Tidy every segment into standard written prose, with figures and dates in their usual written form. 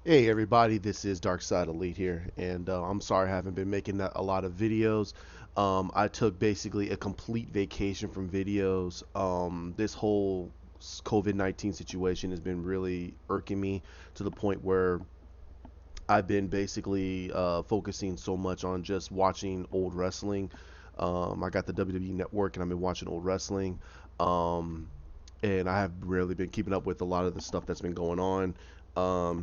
Hey everybody, this is Darkseid Elite here, and I'm sorry I haven't been making a lot of videos. I took basically a complete vacation from videos. This whole COVID-19 situation has been really irking me to the point where I've been basically focusing so much on just watching old wrestling. I got the WWE Network, and I've been watching old wrestling. Um, and I have really been keeping up with a lot of the stuff that's been going on,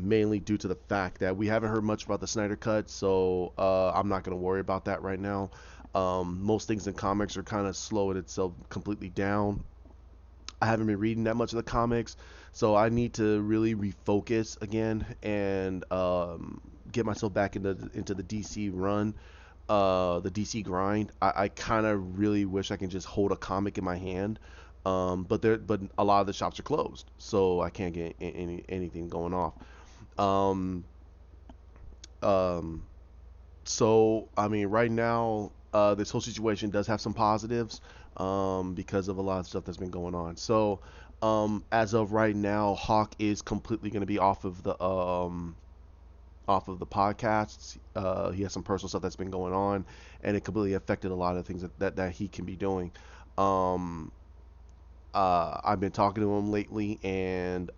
mainly due to the fact that we haven't heard much about the Snyder Cut, so I'm not going to worry about that right now. Most things in comics are kind of slowing itself completely down. I haven't been reading that much of the comics, so I need to really refocus again and get myself back into the DC run, the DC grind. I kind of really wish I can just hold a comic in my hand, but a lot of the shops are closed, so I can't get anything going off. Um, um, so I mean, right now, this whole situation does have some positives, because of a lot of stuff that's been going on. So, as of right now, Hawk is completely going to be off of the podcasts. He has some personal stuff that's been going on, and it completely affected a lot of things that he can be doing. Um, I've been talking to him lately, and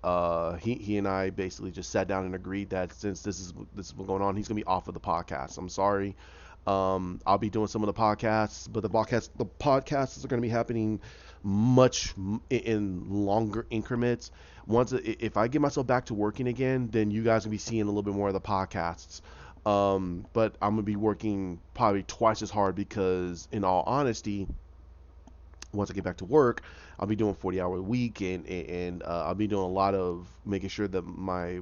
he and I basically just sat down and agreed that since this is what's going on, he's gonna be off of the podcast. I'm sorry. I'll be doing some of the podcasts, but the podcasts are gonna be happening much in longer increments. If I get myself back to working again, then you guys will be seeing a little bit more of the podcasts. But I'm gonna be working probably twice as hard because, in all honesty, once I get back to work, I'll be doing 40-hour a week, and I'll be doing a lot of making sure that my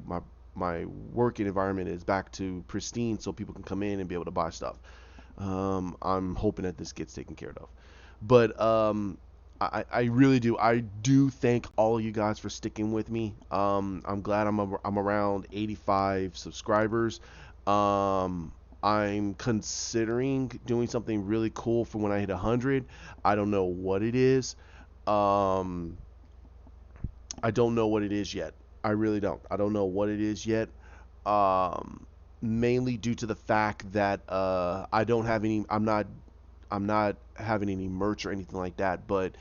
working environment is back to pristine so people can come in and be able to buy stuff. I'm hoping that this gets taken care of. But I really do. I do thank all of you guys for sticking with me. I'm glad I'm around 85 subscribers. Um, I'm considering doing something really cool for when I hit 100. I don't know what it is. Um, I don't know what it is yet. I really don't. I don't know what it is yet. Um, Mainly due to the fact that I don't have any. I'm not having any merch or anything like that. But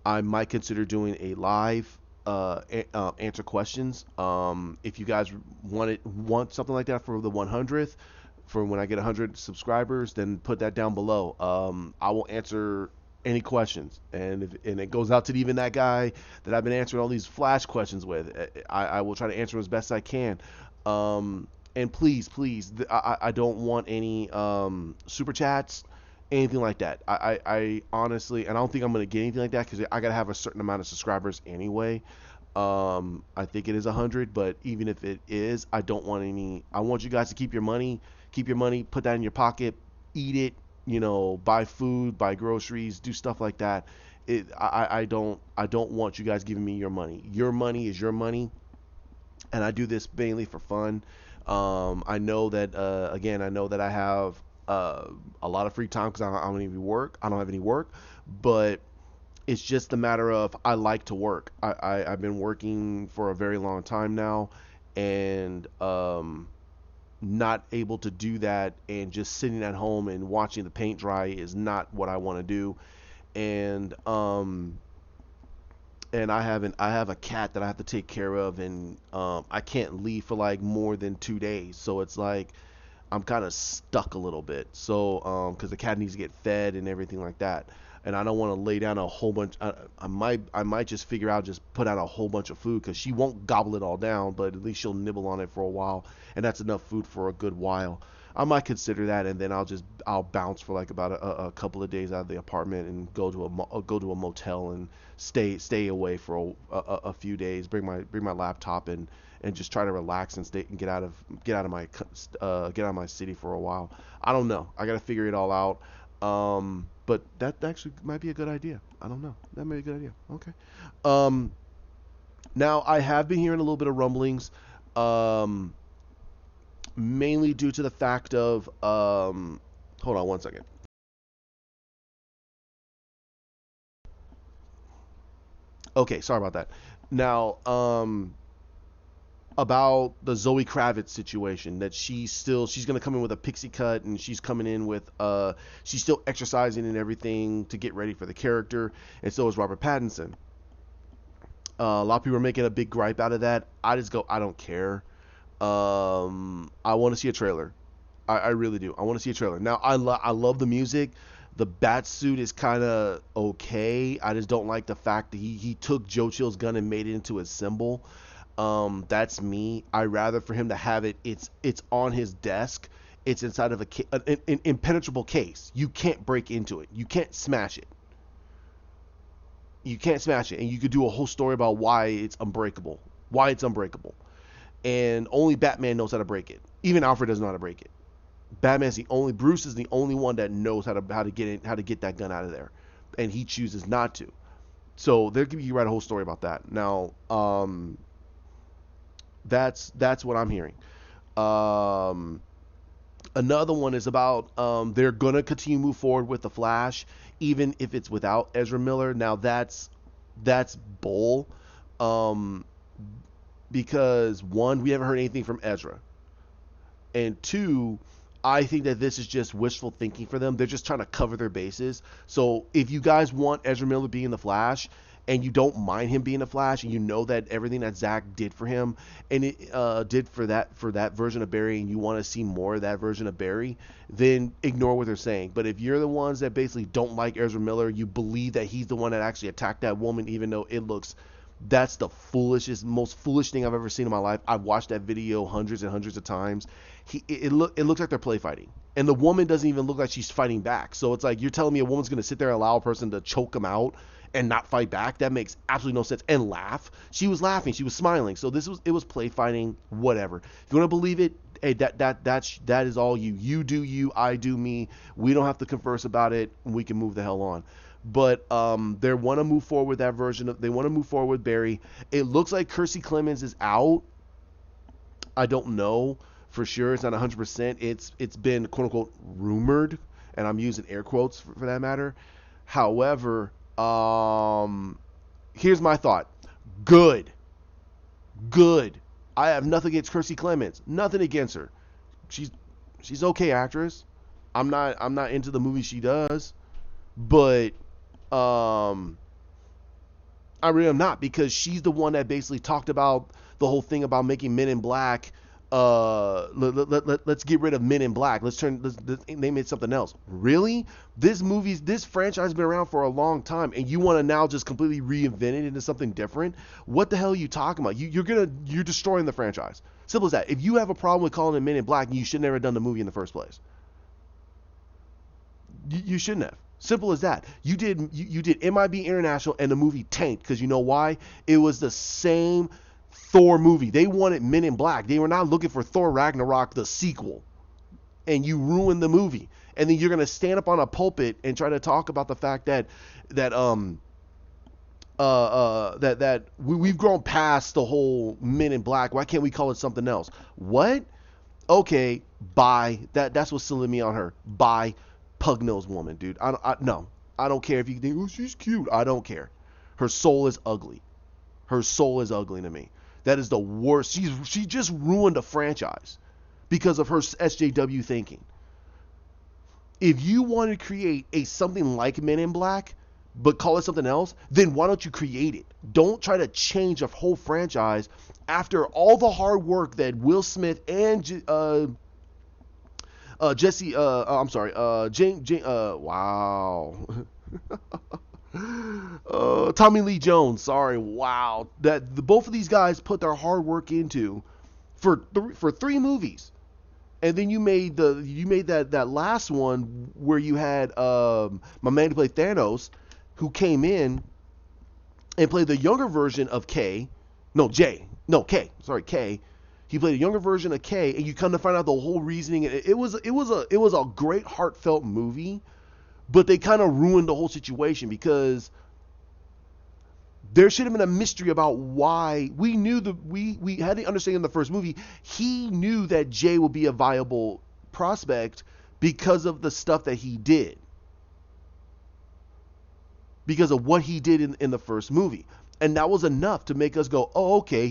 I might consider doing a live answer questions. If you guys want something like that for the 100th, for when I get 100 subscribers, then put that down below. I will answer any questions, and it goes out to even that guy that I've been answering all these flash questions with. I will try to answer as best I can. And please, I don't want any super chats, anything like that. I honestly, and I don't think I'm gonna get anything like that because I gotta have a certain amount of subscribers anyway. I think it is 100, but even if it is, I don't want any. I want you guys to keep your money, put that in your pocket, eat it. Buy food, buy groceries, do stuff like that. I don't want you guys giving me your money. Your money is your money, and I do this mainly for fun. I know that again, I know that I have uh, a lot of free time because I don't even work. I don't have any work, but it's just a matter of I like to work. I've been working for a very long time now, and not able to do that and just sitting at home and watching the paint dry is not what I want to do. And I have a cat that I have to take care of, and I can't leave for like more than 2 days. So it's like I'm kind of stuck a little bit. So, because the cat needs to get fed and everything like that, and I don't want to lay down a whole bunch. I might just figure out just put out a whole bunch of food because she won't gobble it all down, but at least she'll nibble on it for a while, and that's enough food for a good while. I might consider that, and then I'll bounce for like about a couple of days out of the apartment and go to a motel and stay away for a few days. Bring my laptop and just try to relax and stay and get out of my city for a while. I don't know. I got to figure it all out. But that actually might be a good idea. I don't know. That might be a good idea. Okay. Um, Now I have been hearing a little bit of rumblings, um, mainly due to the fact of hold on one second. Okay, sorry about that. Now, about the Zoe Kravitz situation, that she's gonna come in with a pixie cut, and she's coming in with she's still exercising and everything to get ready for the character, and so is Robert Pattinson. A lot of people are making a big gripe out of that. I just go, I don't care. I want to see a trailer. I really do. I want to see a trailer. Now I love the music. The bat suit is kind of okay. I just don't like the fact that he took Joe Chill's gun and made it into a symbol. That's me. I rather for him to have it. It's on his desk. It's inside of an impenetrable case. You can't break into it. You can't smash it. You can't smash it, and you could do a whole story about why it's unbreakable. Why it's unbreakable, and only Batman knows how to break it. Even Alfred doesn't know how to break it. Bruce is the only one that knows how to get that gun out of there, and he chooses not to. So there could you write a whole story about that. Now, that's what I'm hearing. Um, Another one is about they're gonna continue to move forward with the Flash, even if it's without Ezra Miller. Now that's bull, um, because one, we haven't heard anything from Ezra, and two, I think that this is just wishful thinking for them. They're just trying to cover their bases. So if you guys want Ezra Miller being the Flash, and you don't mind him being the Flash, and you know that everything that Zach did for him, and it did for that version of Barry, and you want to see more of that version of Barry, then ignore what they're saying. But if you're the ones that basically don't like Ezra Miller, you believe that he's the one that actually attacked that woman, even though it looks, that's the most foolish thing I've ever seen in my life. I've watched that video hundreds and hundreds of times. It looks like they're play fighting, and the woman doesn't even look like she's fighting back. So it's like, you're telling me a woman's gonna sit there and allow a person to choke him out and not fight back? That makes absolutely no sense. And laugh. She was laughing. She was smiling. So it was play fighting. Whatever. If you want to believe it, hey, that is all you. You do you. I do me. We don't have to converse about it. We can move the hell on. But they want to move forward with that version. They want to move forward with Barry. It looks like Kiersey Clemens is out. I don't know for sure. It's not 100%. It's been quote unquote rumored, and I'm using air quotes for that matter. However, here's my thought. Good. I have nothing against Kiersey Clemens. Nothing against her. She's okay actress. I'm not into the movies she does, but I really am not, because she's the one that basically talked about the whole thing about making Men in Black. Let's get rid of Men in Black. Let's name it something else. Really? This franchise has been around for a long time, and you want to now just completely reinvent it into something different? What the hell are you talking about? You're destroying the franchise. Simple as that. If you have a problem with calling it Men in Black, you should never have done the movie in the first place. You shouldn't have. Simple as that. You did MIB International, and the movie tanked, because you know why? It was the same Thor movie. They wanted Men in Black. They were not looking for Thor Ragnarok, the sequel. And you ruined the movie. And then you're gonna stand up on a pulpit and try to talk about the fact that we've grown past the whole Men in Black. Why can't we call it something else? What? Okay, bye. That's what's selling me on her. Bye, pug-nosed woman, dude. No. I don't care if you think, oh, she's cute. I don't care. Her soul is ugly. Her soul is ugly to me. That is the worst. She just ruined a franchise because of her SJW thinking. If you want to create something like Men in Black, but call it something else, then why don't you create it? Don't try to change a whole franchise after all the hard work that Will Smith and Jesse, I'm sorry, wow. Tommy Lee Jones, sorry, wow. Both of these guys put their hard work into for three movies. And then you made that last one where you had my man who played Thanos, who came in and played the younger version of K. He played a younger version of K, and you come to find out the whole reasoning. It was a great heartfelt movie, but they kind of ruined the whole situation, because there should have been a mystery about why. We knew we had the understanding in the first movie. He knew that Jay would be a viable prospect because of the stuff that he did, because of what he did in the first movie. And that was enough to make us go, oh, okay,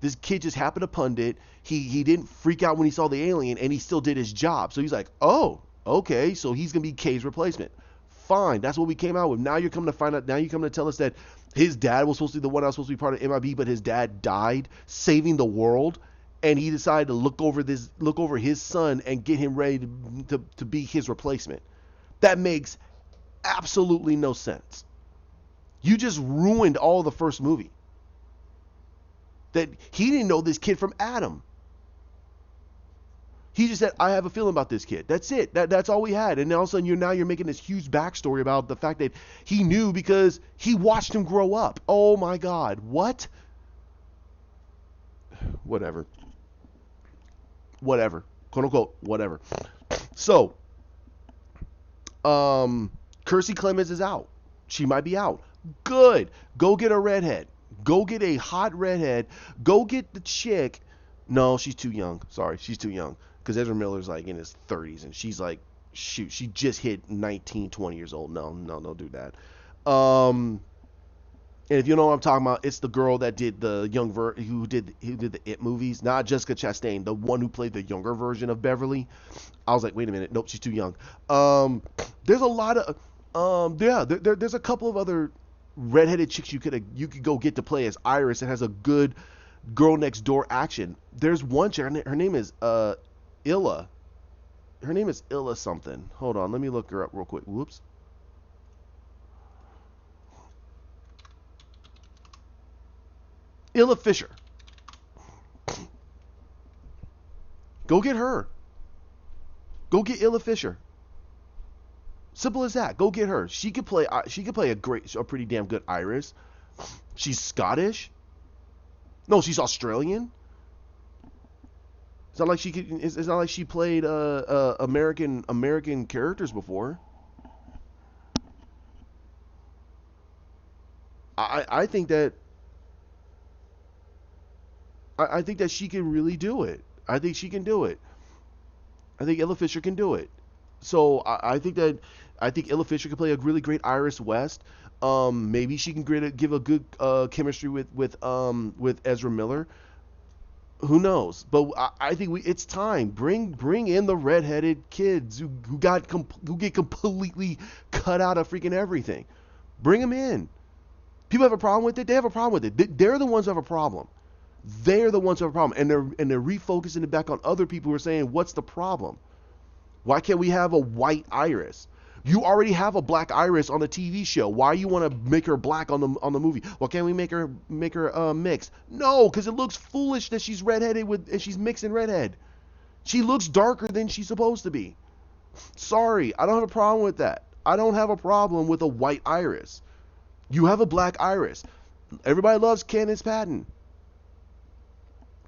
this kid just happened to pundit. He didn't freak out when he saw the alien, and he still did his job. So he's like, oh, okay, so he's gonna be K's replacement. Fine, that's what we came out with. Now you're coming to find out. Now you're coming to tell us that his dad was supposed to be the one that was supposed to be part of MIB, but his dad died saving the world, and he decided to look over his son and get him ready to be his replacement. That makes absolutely no sense. You just ruined all the first movie. That he didn't know this kid from Adam. He just said, I have a feeling about this kid. That's it. That's all we had. And all of a sudden you're making this huge backstory about the fact that he knew because he watched him grow up. Oh my God. What? Whatever. Quote unquote, whatever. So, Kiersey Clemens is out. She might be out. Good. Go get a redhead. Go get a hot redhead. Go get the chick. No, she's too young. Sorry, she's too young. Because Ezra Miller's like in his 30s, and she's like, shoot, she just hit 19, 20 years old. No, don't do that. And if you know what I'm talking about, it's the girl that did the who did the It movies, not Jessica Chastain, the one who played the younger version of Beverly. I was like, wait a minute, nope, she's too young. There's a lot of there's a couple of other redheaded chicks you could go get to play as Iris and has a good girl next door action. There's one chick, her name is Illa. Her name is Illa something. Hold on, let me look her up real quick. Whoops. Illa Fisher. Go get her. Go get Illa Fisher. Simple as that. Go get her. She could play a pretty damn good Iris. She's Scottish. No, she's Australian. It's not like she played American characters before. I think that she can really do it. I think she can do it. I think Ella Fisher can do it. So I think Ella Fisher can play a really great Iris West. Maybe she can give a good chemistry with Ezra Miller. Who knows? But I think it's time. Bring in the redheaded kids who get completely cut out of freaking everything. Bring them in. People have a problem with it. They have a problem with it. They're the ones who have a problem. They're the ones who have a problem, and they're refocusing it back on other people who are saying, "What's the problem? Why can't we have a white Iris? You already have a black Iris on a TV show. Why you want to make her black on the movie? Why can't we make her mixed? No, because it looks foolish that she's redheaded and she's mixed in redhead. She looks darker than she's supposed to be. Sorry, I don't have a problem with that. I don't have a problem with a white Iris. You have a black Iris. Everybody loves Candace Patton.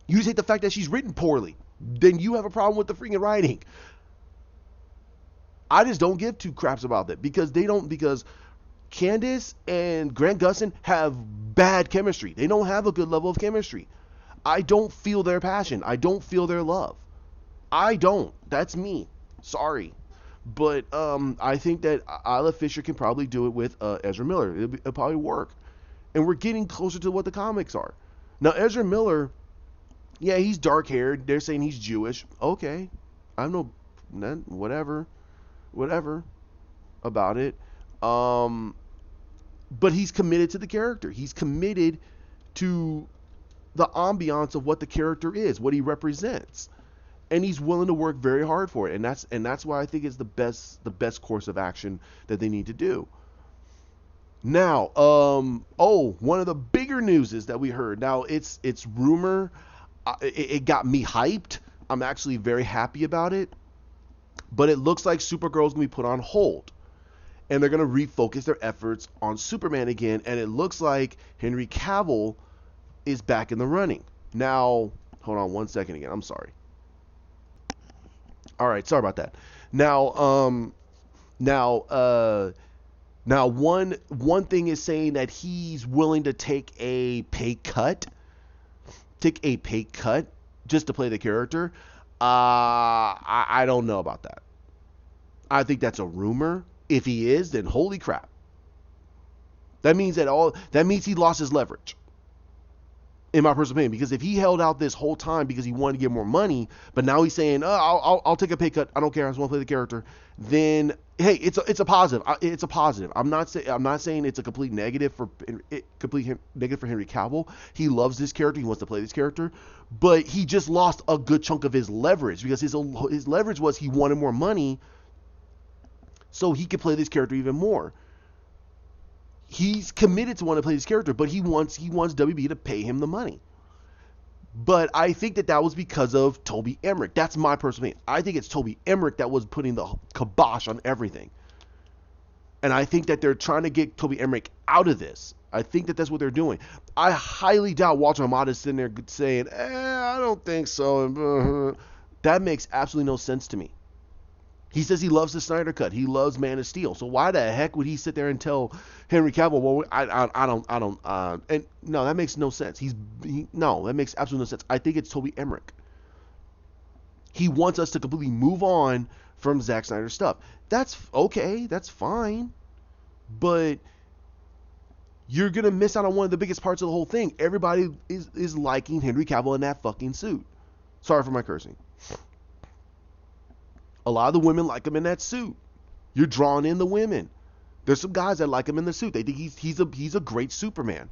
You just hate the fact that she's written poorly. Then you have a problem with the freaking writing. I just don't give two craps about that because Candace and Grant Gustin have bad chemistry. They don't have a good level of chemistry. I don't feel their passion. I don't feel their love. I don't. That's me. Sorry. But I think that Isla Fisher can probably do it with Ezra Miller. It'll probably work. And we're getting closer to what the comics are. Now, Ezra Miller, yeah, he's dark-haired. They're saying he's Jewish. Okay. I don't know. Whatever about it. But he's committed to the character. He's committed to the ambiance of what the character is, what he represents. And he's willing to work very hard for it. And that's why I think it's the best course of action that they need to do. Now, one of the bigger news is that we heard. Now, it's rumor. It got me hyped. I'm actually very happy about it. But it looks like Supergirl's going to be put on hold. And they're going to refocus their efforts on Superman again. And it looks like Henry Cavill is back in the running. Now, hold on 1 second again. I'm sorry. All right, sorry about that. Now, one thing is saying that he's willing to take a pay cut just to play the character. I don't know about that. I think that's a rumor. If he is, then holy crap. That means he lost his leverage, in my personal opinion. Because if he held out this whole time because he wanted to get more money, but now he's saying, I'll take a pay cut. I don't care. I just want to play the character. Then hey, it's a positive. It's a positive. I'm not saying it's a complete negative for Henry Cavill. He loves this character. He wants to play this character, but he just lost a good chunk of his leverage because his leverage was he wanted more money, so he could play this character even more. He's committed to want to play this character, but he wants WB to pay him the money. But I think that was because of Toby Emmerich. That's my personal opinion. I think it's Toby Emmerich that was putting the kibosh on everything. And I think that they're trying to get Toby Emmerich out of this. I think that that's what they're doing. I highly doubt Walter Hamada is sitting there saying, I don't think so. That makes absolutely no sense to me. He says he loves the Snyder Cut. He loves Man of Steel. So why the heck would he sit there and tell Henry Cavill, well, I don't, and no, that makes no sense. No, that makes absolutely no sense. I think it's Toby Emmerich. He wants us to completely move on from Zack Snyder's stuff. That's okay. That's fine. But you're going to miss out on one of the biggest parts of the whole thing. Everybody is liking Henry Cavill in that fucking suit. Sorry for my cursing. A lot of the women like him in that suit. You're drawing in the women. There's some guys that like him in the suit. They think he's a great Superman.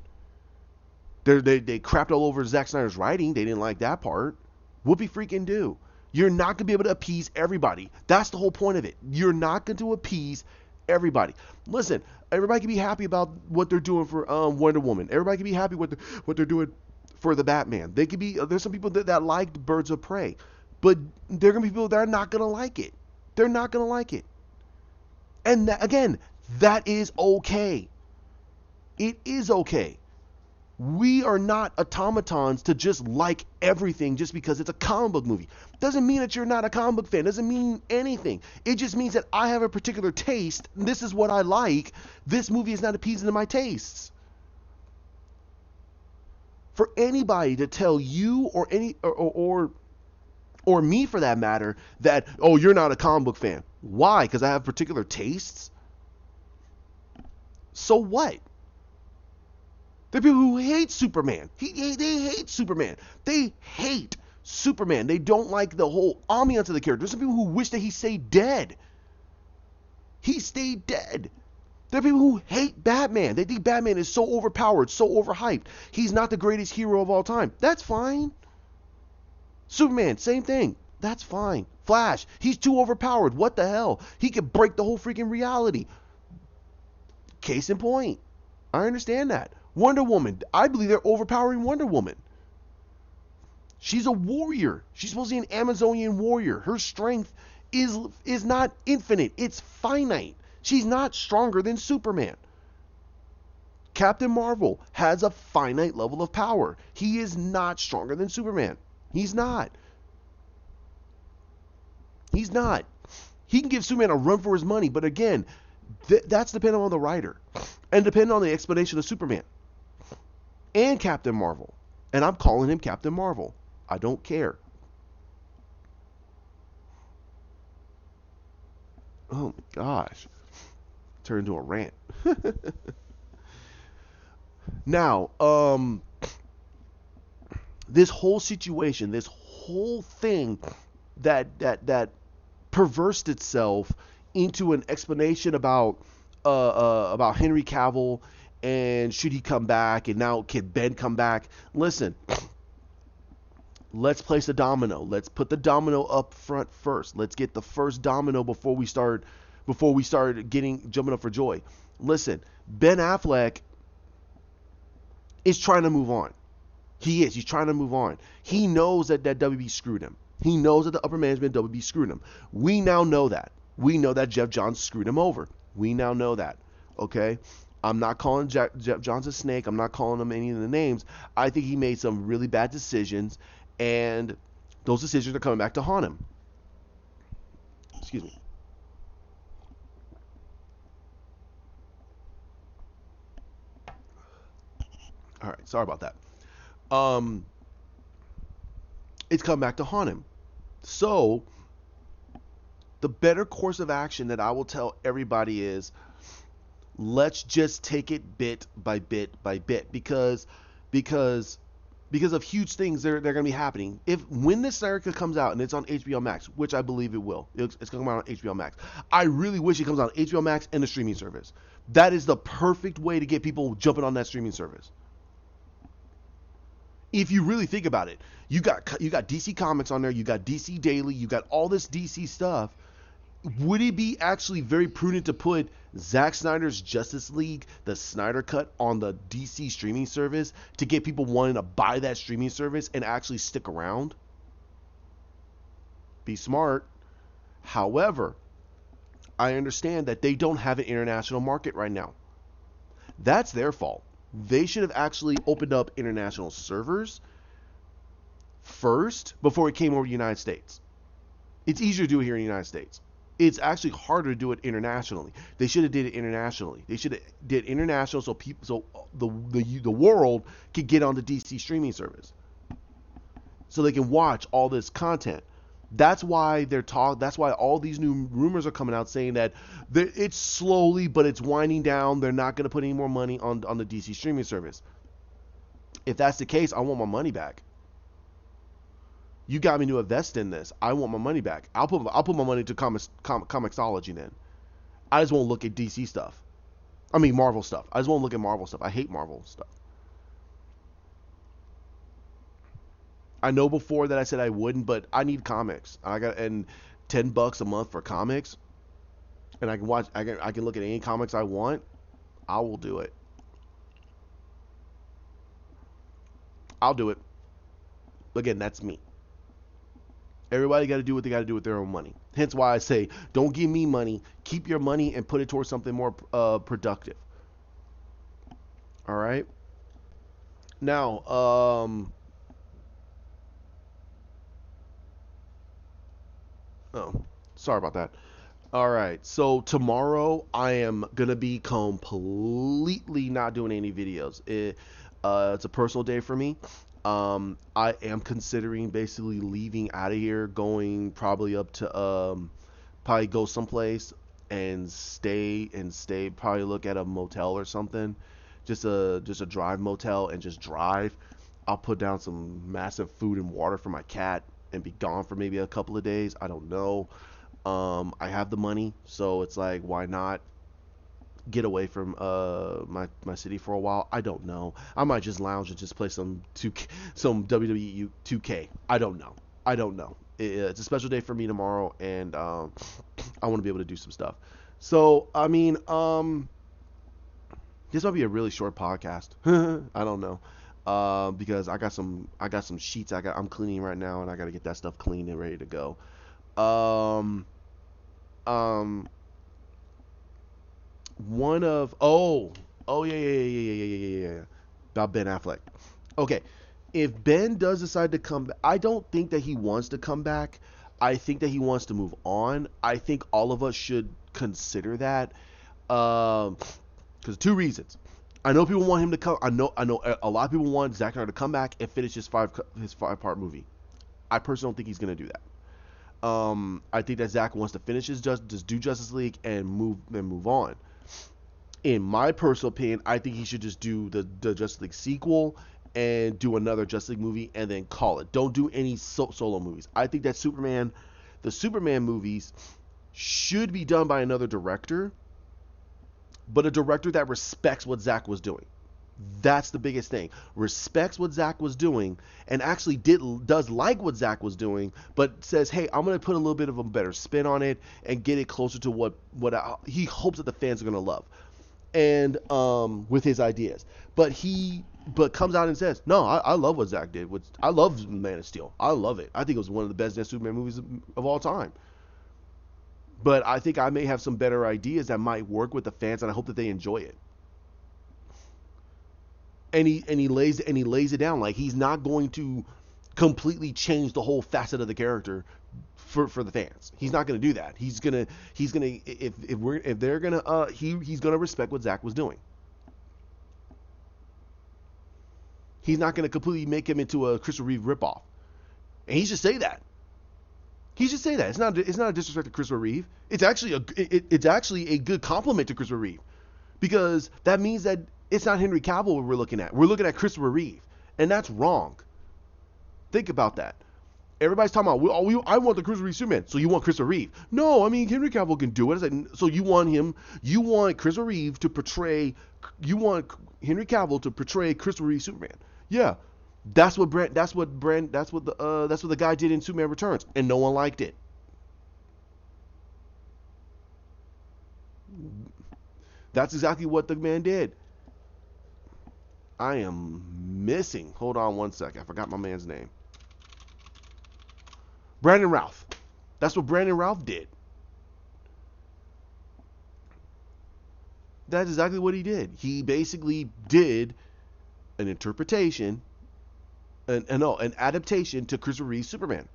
They crapped all over Zack Snyder's writing. They didn't like that part. Whoopie freaking do. You're not gonna be able to appease everybody. That's the whole point of it. You're not going to appease everybody. Listen, everybody can be happy about what they're doing for Wonder Woman. Everybody can be happy with what they're doing for the Batman. They could be. There's some people that liked Birds of Prey. But there are going to be people that are not going to like it. They're not going to like it. And again, that is okay. It is okay. We are not automatons to just like everything just because it's a comic book movie. Doesn't mean that you're not a comic book fan. Doesn't mean anything. It just means that I have a particular taste. This is what I like. This movie is not appeasing to my tastes. For anybody to tell you or me for that matter, that, oh, you're not a comic book fan. Why? Because I have particular tastes? So what? There are people who hate Superman. They hate Superman. They hate Superman. They don't like the whole ambiance of the character. There's some people who wish that he stayed dead. He stayed dead. There are people who hate Batman. They think Batman is so overpowered, so overhyped. He's not the greatest hero of all time. That's fine. Superman, same thing. That's fine. Flash, he's too overpowered. What the hell? He could break the whole freaking reality. Case in point. I understand that. Wonder Woman, I believe they're overpowering Wonder Woman. She's a warrior. She's supposed to be an Amazonian warrior. Her strength is not infinite. It's finite. She's not stronger than Superman. Captain Marvel has a finite level of power. He is not stronger than Superman. He's not. He's not. He can give Superman a run for his money, but again, that's dependent on the writer and depending on the explanation of Superman and Captain Marvel. And I'm calling him Captain Marvel. I don't care. Oh my gosh. Turned into a rant. Now, this whole situation, this whole thing that perversed itself into an explanation about Henry Cavill and should he come back, and now can Ben come back? Listen, let's place a domino. Let's put the domino up front first. Let's get the first domino before we start jumping up for joy. Listen, Ben Affleck is trying to move on. He's trying to move on. He knows that WB screwed him. He knows that the upper management of WB screwed him. We now know that. We know that Jeff Johns screwed him over. We now know that. Okay? I'm not calling Jeff Johns a snake. I'm not calling him any of the names. I think he made some really bad decisions, and those decisions are coming back to haunt him. Excuse me. All right, sorry about that. It's come back to haunt him. So, the better course of action that I will tell everybody is, Let's just take it bit by bit by bit, because because of huge things they're going to be happening. If when this Snyder Cut comes out and it's on HBO Max, which I believe it will, it's going to come out on HBO Max. I really wish it comes out on HBO Max and the streaming service. That is the perfect way to get people jumping on that streaming service. If you really think about it, you got DC Comics on there, you got DC Daily, you got all this DC stuff. Would it be actually very prudent to put Zack Snyder's Justice League, the Snyder Cut, on the DC streaming service to get people wanting to buy that streaming service and actually stick around? Be smart. However, I understand that they don't have an international market right now. That's their fault. They should have actually opened up international servers first before it came over to the United States. It's easier to do it here in the United States. It's actually harder to do it internationally. They should have did it internationally. They should have did international so people, so the world could get on the DC streaming service, so they can watch all this content. That's why That's why all these new rumors are coming out saying that it's slowly, but it's winding down. They're not going to put any more money on the DC streaming service. If that's the case, I want my money back. You got me to invest in this. I want my money back. I'll put my money to Comixology then. I just won't look at DC stuff. I mean Marvel stuff. I just won't look at Marvel stuff. I hate Marvel stuff. I know before that I said I wouldn't, but I need comics. And $10 a month for comics, and I can watch. I can look at any comics I want. I will do it. I'll do it. Again, that's me. Everybody got to do what they got to do with their own money. Hence why I say, don't give me money. Keep your money and put it towards something more productive. All right. Now, oh, sorry about that. All right. So tomorrow I am gonna be completely not doing any videos. It's a personal day for me. I am considering basically leaving out of here, going probably up to probably go someplace and stay, probably look at a motel or something, just a drive motel, and just drive. I'll put down some massive food and water for my cat and be gone for maybe a couple of days. I don't know. I have the money, so it's like, why not get away from my city for a while? I don't know. I might just lounge and just play some WWE 2K. I don't know. It's a special day for me tomorrow, and I want to be able to do some stuff. So I mean, this might be a really short podcast. I don't know. Because I got some sheets I'm cleaning right now, and I got to get that stuff cleaned and ready to go. One of yeah, about Ben Affleck. Okay, if Ben does decide to come back, I don't think that he wants to come back. I think that he wants to move on. I think all of us should consider that, because two reasons. I know people want him to come. I know a lot of people want Zack Snyder to come back and finish his five-part movie. I personally don't think he's gonna do that. I think that Zack wants to finish his just do Justice League and move on. In my personal opinion, I think he should just do the Justice League sequel and do another Justice League movie and then call it. Don't do any solo movies. I think that the Superman movies should be done by another director, but a director that respects what Zack was doing. That's the biggest thing. Respects what Zack was doing, and actually does like what Zack was doing, but says, hey, I'm going to put a little bit of a better spin on it and get it closer to what he hopes that the fans are going to love, and with his ideas. But comes out and says, no, I love what Zack did. I love Man of Steel. I love it. I think it was one of the best Superman movies of all time. But I think I may have some better ideas that might work with the fans, and I hope that they enjoy it. And he lays it down like he's not going to completely change the whole facet of the character for the fans. He's not going to do that. He's gonna he's gonna respect what Zack was doing. He's not going to completely make him into a Christopher Reeve ripoff, and he should say that. He should say that. It's not a disrespect to Christopher Reeve. It's actually a good compliment to Christopher Reeve, because that means that it's not Henry Cavill we're looking at. We're looking at Christopher Reeve, and that's wrong. Think about that. Everybody's talking about, I want the Christopher Reeve Superman, so you want Christopher Reeve. No, I mean, Henry Cavill can do it. So you want Christopher Reeve to portray, you want Henry Cavill to portray Christopher Reeve Superman. Yeah, that's what the guy did in Superman Returns, and no one liked it. That's exactly what the man did. I am missing. Hold on one sec. I forgot my man's name. Brandon Routh. That's what Brandon Routh did. That's exactly what he did. He basically did an interpretation, an adaptation to Christopher Reeve's Superman.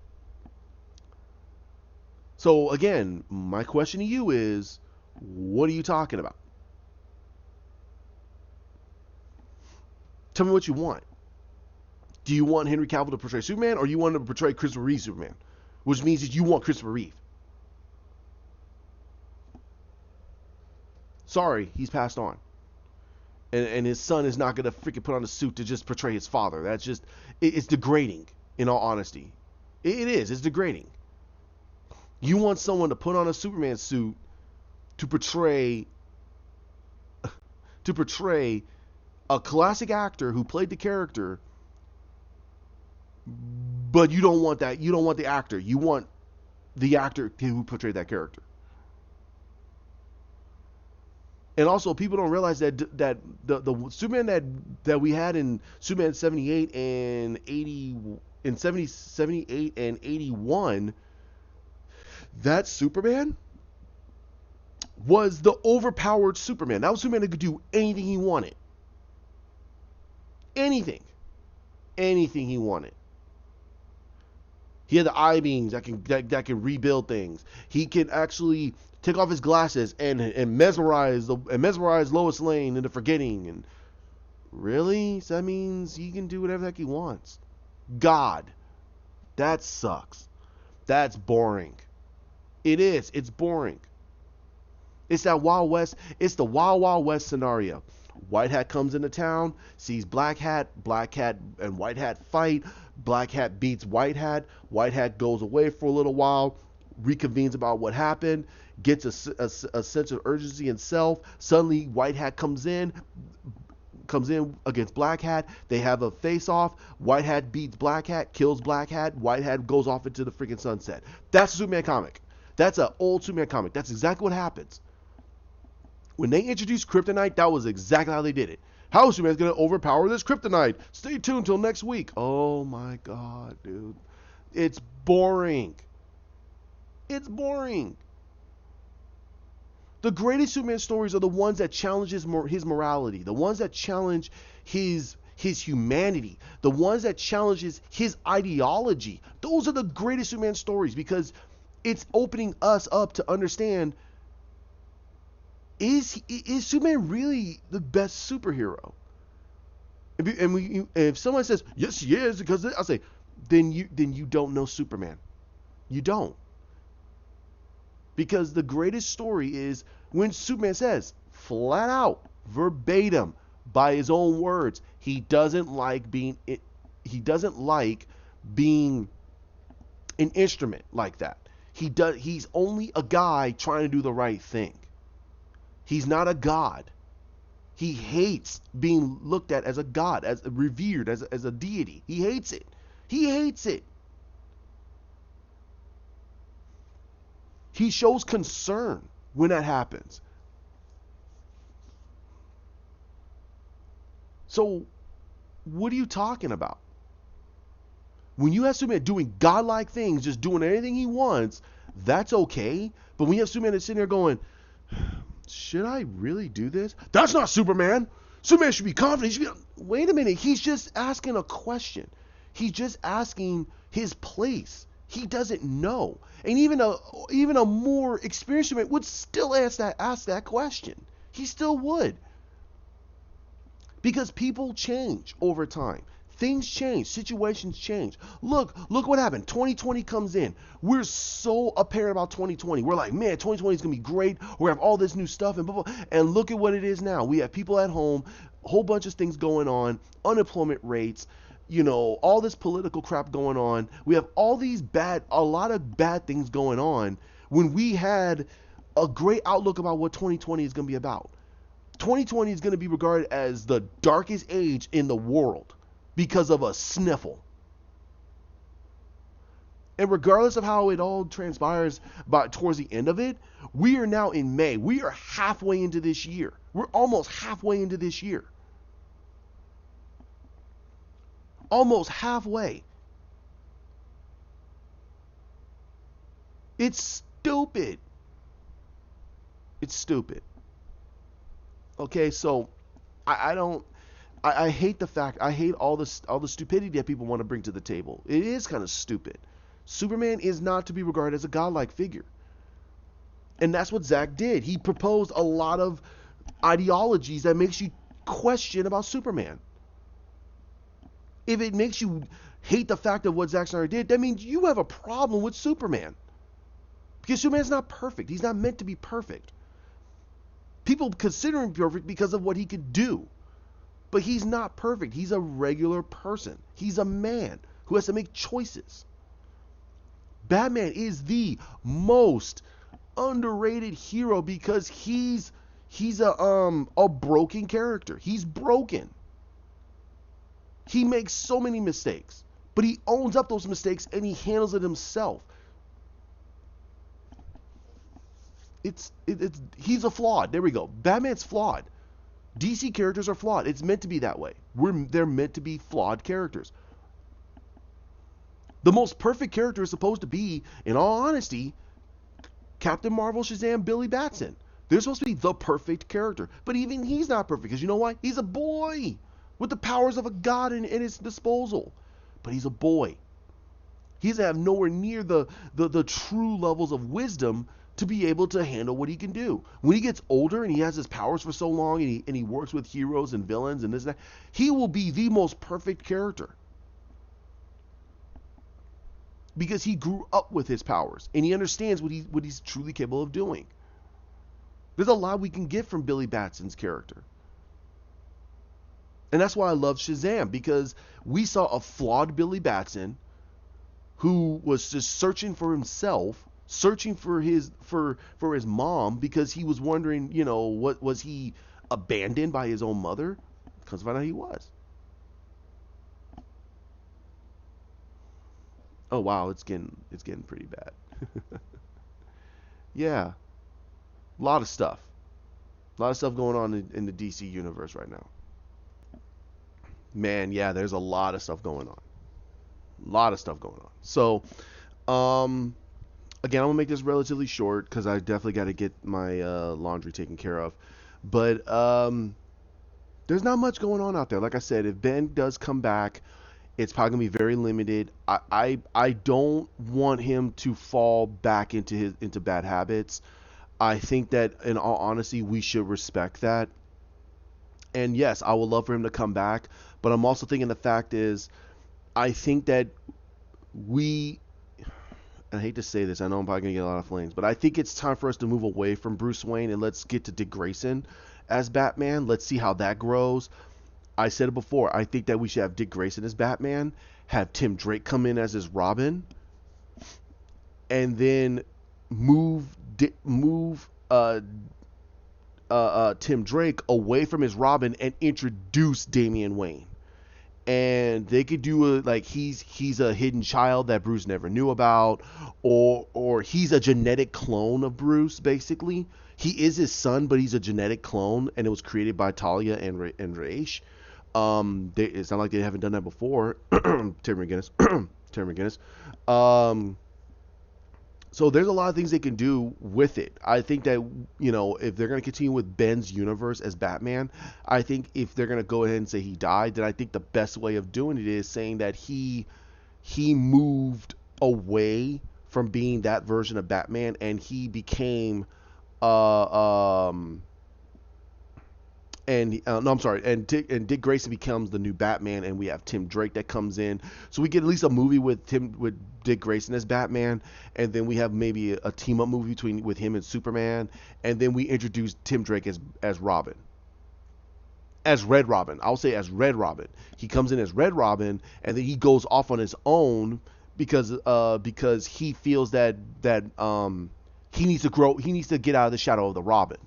So again, my question to you is, what are you talking about? Tell me what you want. Do you want Henry Cavill to portray Superman, or you want him to portray Christopher Reeve Superman? Which means that you want Christopher Reeve. Sorry, he's passed on. And his son is not going to freaking put on a suit to just portray his father. That's just, it's degrading, in all honesty. It is, it's degrading. You want someone to put on a Superman suit to portray a classic actor who played the character, but you don't want that. You don't want the actor. You want the actor who portrayed that character. And also, people don't realize that the Superman that we had in Superman 78 and 80, in 78 and 81, that Superman was the overpowered Superman. That was Superman that could do anything he wanted. Anything he wanted. He had the eye beams that can rebuild things. He can actually take off his glasses and mesmerize Lois Lane into forgetting. And really, so that means he can do whatever the heck he wants. God, that sucks. That's boring. It is. It's boring. It's that Wild West. It's the Wild Wild West scenario. White Hat comes into town, sees Black Hat and White Hat fight. Black Hat beats White Hat. White Hat goes away for a little while, reconvenes about what happened, gets a sense of urgency in self. Suddenly, White Hat comes in against Black Hat. They have a face-off. White Hat beats Black Hat, kills Black Hat. White Hat goes off into the freaking sunset. That's a Superman comic. That's an old Superman comic. That's exactly what happens. When they introduced Kryptonite, that was exactly how they did it. How is Superman's going to overpower this Kryptonite? Stay tuned till next week. Oh my God, dude. It's boring. It's boring. The greatest Superman stories are the ones that challenge his morality, the ones that challenge his humanity, the ones that challenges his ideology. Those are the greatest Superman stories, because it's opening us up to understand, is Superman really the best superhero? If someone says yes he is, because I'll say, then you don't know Superman. You don't. Because the greatest story is when Superman says flat out, verbatim, by his own words, he doesn't like being an instrument like that. He's only a guy trying to do the right thing. He's not a god. He hates being looked at as a god, as revered, as a deity. He hates it. He hates it. He shows concern when that happens. So, what are you talking about? When you have Superman doing godlike things, just doing anything he wants, that's okay. But when you have Superman that's sitting there going, should I really do this? That's not Superman. Superman should be confident. Wait a minute. He's just asking a question. He's just asking his place. He doesn't know. And even a more experienced Superman would still ask that question. He still would. Because people change over time. Things change, situations change. Look what happened. 2020 comes in. We're so apparent about 2020. We're like, man, 2020 is gonna be great. We have all this new stuff and blah, blah. And look at what it is now. We have people at home, a whole bunch of things going on, unemployment rates, all this political crap going on. We have a lot of bad things going on when we had a great outlook about what 2020 is going to be about. 2020 is going to be regarded as the darkest age in the world because of a sniffle. And regardless of how it all transpires towards the end of it, we are now in May. We are halfway into this year. We're almost halfway into this year. Almost halfway. It's stupid. It's stupid. Okay, so I hate the fact, I hate all the stupidity that people want to bring to the table. It is kind of stupid. Superman is not to be regarded as a godlike figure. And that's what Zack did. He proposed a lot of ideologies that makes you question about Superman. If it makes you hate the fact of what Zack Snyder did, that means you have a problem with Superman. Because Superman's not perfect. He's not meant to be perfect. People consider him perfect because of what he could do. But he's not perfect. He's a regular person. He's a man who has to make choices. Batman is the most underrated hero because he's a broken character. He's broken. He makes so many mistakes, but he owns up those mistakes and he handles it himself. He's a flawed. There we go. Batman's flawed. DC characters are flawed. It's meant to be that way. They're meant to be flawed characters. The most perfect character is supposed to be, in all honesty, Captain Marvel, Shazam, Billy Batson. They're supposed to be the perfect character. But even he's not perfect because you know why? He's a boy with the powers of a god in his disposal. But he's a boy. He doesn't have nowhere near the true levels of wisdom to be able to handle what he can do. When he gets older and he has his powers for so long and he works with heroes and villains and this and that, he will be the most perfect character. Because he grew up with his powers and he understands what he's truly capable of doing. There's a lot we can get from Billy Batson's character. And that's why I love Shazam, because we saw a flawed Billy Batson who was just searching for himself, searching for his mom, because he was wondering, what was he abandoned by his own mother? Because find out he was. Oh wow, it's getting pretty bad. Yeah, a lot of stuff going on in the DC universe right now. Man, yeah, there's a lot of stuff going on. A lot of stuff going on. So, again, I'm gonna make this relatively short because I definitely got to get my laundry taken care of. But there's not much going on out there. Like I said, if Ben does come back, it's probably gonna be very limited. I don't want him to fall back into bad habits. I think that, in all honesty, we should respect that. And yes, I would love for him to come back, but I'm also thinking the fact is, I think that I hate to say this, I know I'm probably going to get a lot of flames, but I think it's time for us to move away from Bruce Wayne and let's get to Dick Grayson as Batman. Let's see how that grows. I said it before, I think that we should have Dick Grayson as Batman, have Tim Drake come in as his Robin, and then move Tim Drake away from his Robin and introduce Damian Wayne. And they could do he's a hidden child that Bruce never knew about, or he's a genetic clone of Bruce. Basically, he is his son, but he's a genetic clone, and it was created by Talia and Raish. It's not like they haven't done that before. Terry McGinnis. So there's a lot of things they can do with it. I think that, if they're going to continue with Ben's universe as Batman, I think if they're going to go ahead and say he died, then I think the best way of doing it is saying that he moved away from being that version of Batman and he became and no, I'm sorry, and Dick Grayson becomes the new Batman, and we have Tim Drake that comes in, so we get at least a movie with Dick Grayson as Batman, and then we have maybe a team up movie between with him and Superman, and then we introduce Tim Drake as Robin, as Red Robin. I'll say as Red Robin. He comes in as Red Robin, and then he goes off on his own because he feels that he needs to grow, he needs to get out of the shadow of the Robin,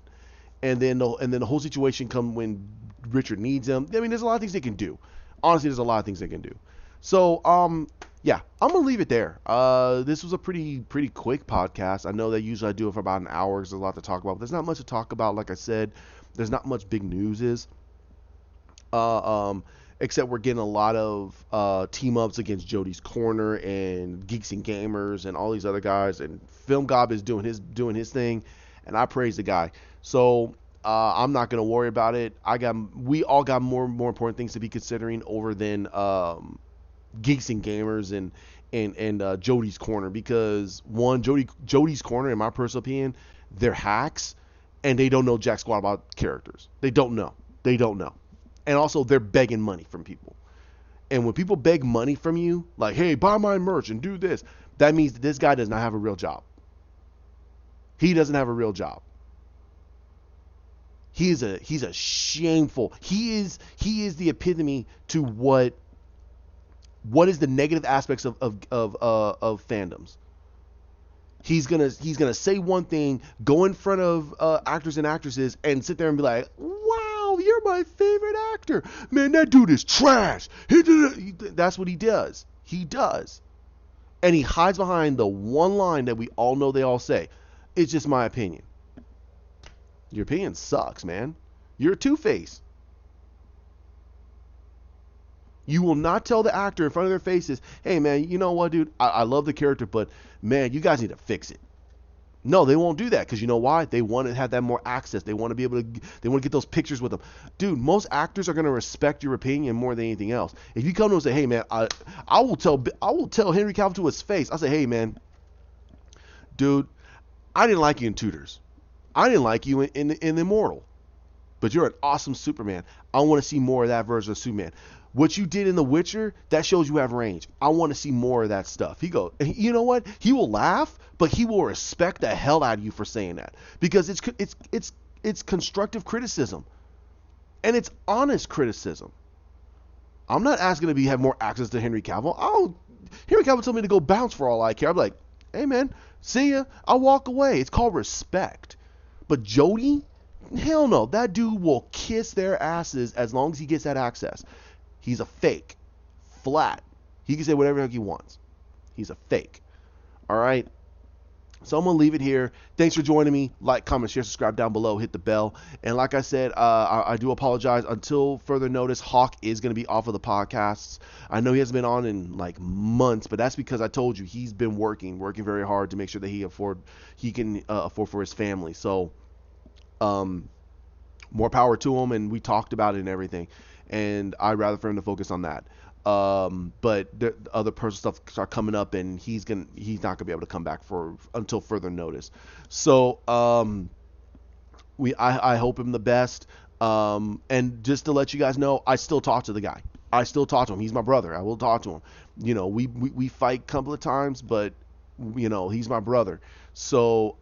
and then the whole situation come when Richard needs him. I mean, there's a lot of things they can do. Honestly, there's a lot of things they can do. So yeah, I'm gonna leave it there. This was a pretty quick podcast. I know that usually I do it for about an hour. There's a lot to talk about. But there's not much to talk about. Like I said, there's not much big news uh, um, except we're getting a lot of team ups against Jody's Corner and Geeks and Gamers and all these other guys. And Film Gob is doing his thing, and I praise the guy. So I'm not gonna worry about it. We all got more important things to be considering over than Geeks and Gamers and Jody's Corner, because one, Jody's Corner, in my personal opinion, they're hacks and they don't know jack squat about characters. They don't know. They don't know. And also they're begging money from people. And when people beg money from you, like, hey, buy my merch and do this, that means that this guy does not have a real job. He doesn't have a real job. He's a shameful. He is the epitome to what is the negative aspects of fandoms. He's gonna say one thing, go in front of actors and actresses, and sit there and be like, "Wow, you're my favorite actor, man. That dude is trash. He did it." That's what he does. He does, and he hides behind the one line that we all know they all say. It's just my opinion. Your opinion sucks, man. You're a two-face. You will not tell the actor in front of their faces, hey, man, you know what, dude? I love the character, but, man, you guys need to fix it. No, they won't do that, because you know why? They want to have that more access. They want to be able to, they want to get those pictures with them. Dude, most actors are going to respect your opinion more than anything else. If you come to them and say, hey, man, I will tell Henry Cavill to his face. I'll say, hey, man, dude, I didn't like you in Tudors. I didn't like you in Immortal. But you're an awesome Superman. I want to see more of that version of Superman. What you did in The Witcher, that shows you have range. I want to see more of that stuff. He goes, you know what? He will laugh, but he will respect the hell out of you for saying that, because it's constructive criticism, and it's honest criticism. I'm not asking to have more access to Henry Cavill. Henry Cavill told me to go bounce for all I care. I'm like, hey man, see ya. I'll walk away. It's called respect. But Jody, hell no. That dude will kiss their asses as long as he gets that access. He's a fake. Flat. He can say whatever he wants. He's a fake. All right? So I'm going to leave it here. Thanks for joining me. Like, comment, share, subscribe down below. Hit the bell. And like I said, I do apologize. Until further notice, Hawk is going to be off of the podcasts. I know he hasn't been on in like months, but that's because I told you he's been working very hard to make sure that he can afford for his family. So more power to him, and we talked about it and everything. And I'd rather for him to focus on that. But the other personal stuff start coming up, and he's not gonna be able to come back until further notice. So I hope him the best. And just to let you guys know, I still talk to the guy. I still talk to him. He's my brother. I will talk to him. You know, we fight a couple of times, but you know, he's my brother. So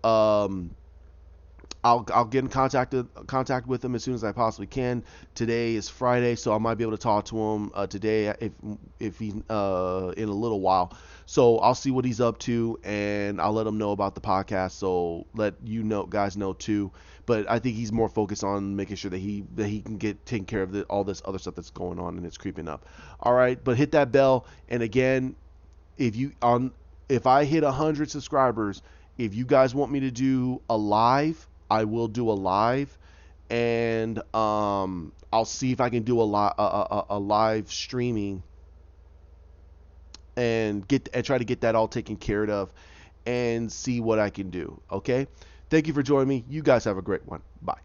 I'll get in contact with him as soon as I possibly can. Today is Friday, so I might be able to talk to him today if he's in a little while. So I'll see what he's up to, and I'll let him know about the podcast. So let you guys know too. But I think he's more focused on making sure that he can get taken care of all this other stuff that's going on and it's creeping up. All right, but hit that bell. And again, if I hit 100 subscribers, if you guys want me to do a live, I will do a live, and I'll see if I can do a live streaming and try to get that all taken care of and see what I can do. Okay? Thank you for joining me. You guys have a great one. Bye.